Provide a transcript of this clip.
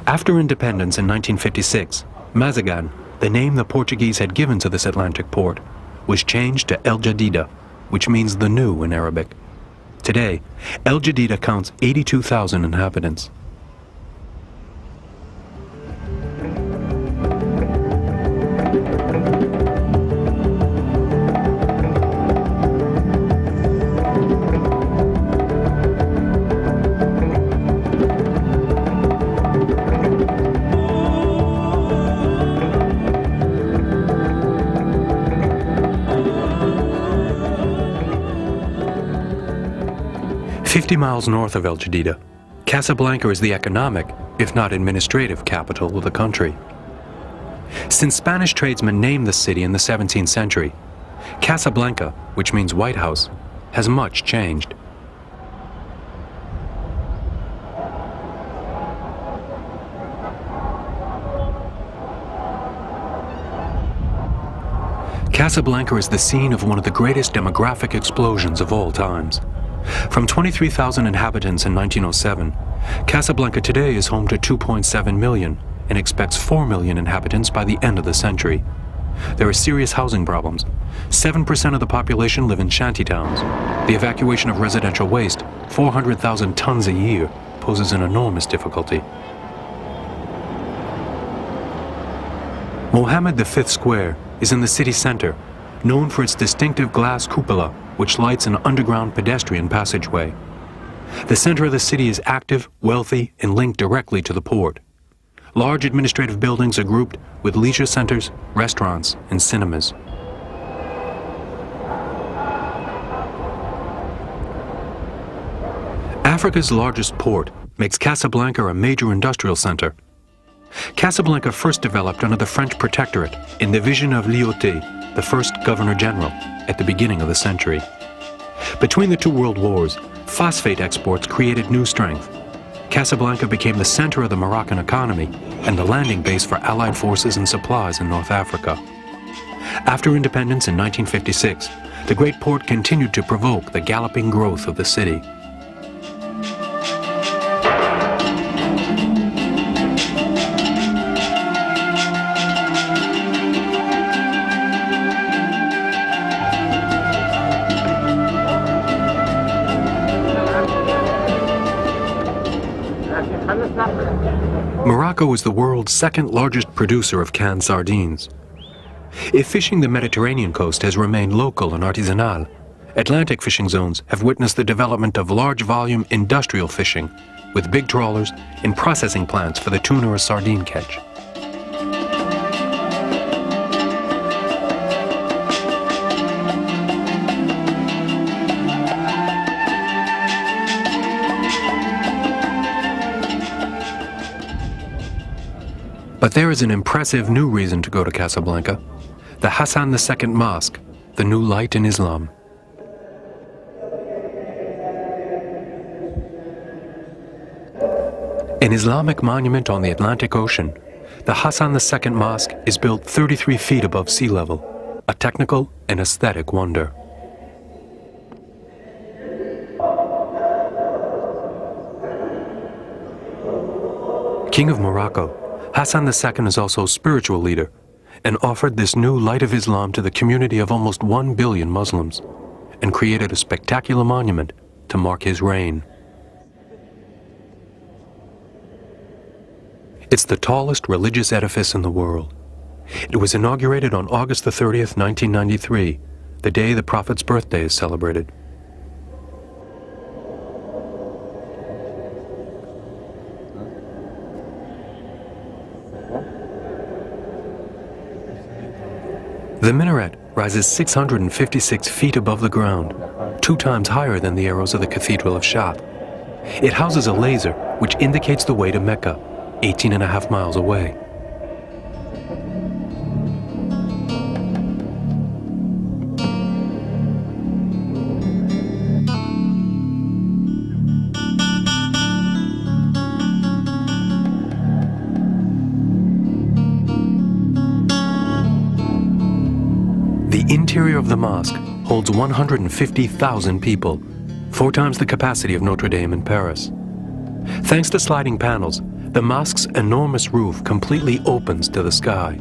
After independence in 1956, Mazagan, the name the Portuguese had given to this Atlantic port, was changed to El Jadida, which means the new in Arabic. Today, El Jadida counts 82,000 inhabitants. "50 miles north of El Jadida, Casablanca is the economic, if not administrative, capital of the country. Since Spanish tradesmen named the city in the 17th century, Casablanca, which means White House, has much changed. Casablanca is the scene of one of the greatest demographic explosions of all times. From 23,000 inhabitants in 1907, Casablanca today is home to 2.7 million and expects 4 million inhabitants by the end of the century. There are serious housing problems. 7% of the population live in shantytowns. The evacuation of residential waste, 400,000 tons a year, poses an enormous difficulty. Mohammed V Square is in the city center, known for its distinctive glass cupola, which lights an underground pedestrian passageway. The center of the city is active, wealthy, and linked directly to the port. Large administrative buildings are grouped with leisure centers, restaurants, and cinemas. Africa's largest port makes Casablanca a major industrial center. Casablanca first developed under the French protectorate in the vision of Lyautey, the first governor-general, at the beginning of the century. Between the two world wars, phosphate exports created new strength. Casablanca became the center of the Moroccan economy and the landing base for Allied forces and supplies in North Africa. After independence in 1956, the great port continued to provoke the galloping growth of the city. Morocco is the world's second largest producer of canned sardines. If fishing the Mediterranean coast has remained local and artisanal, Atlantic fishing zones have witnessed the development of large-volume industrial fishing with big trawlers and processing plants for the tuna or sardine catch. But there is an impressive new reason to go to Casablanca: the Hassan II Mosque, the new light in Islam. An Islamic monument on the Atlantic Ocean, the Hassan II Mosque is built 33 feet above sea level, a technical and aesthetic wonder. King of Morocco, Hassan II is also spiritual leader and offered this new light of Islam to the community of almost 1 billion Muslims and created a spectacular monument to mark his reign. It's the tallest religious edifice in the world. It was inaugurated on August the 30th, 1993, the day the Prophet's birthday is celebrated. The minaret rises 656 feet above the ground, 2 times higher than the arrows of the Cathedral of Shap. It houses a laser which indicates the way to Mecca, 18.5 miles away. The interior of the mosque holds 150,000 people, 4 times the capacity of Notre Dame in Paris. Thanks to sliding panels, The mosque's enormous roof completely opens to the sky.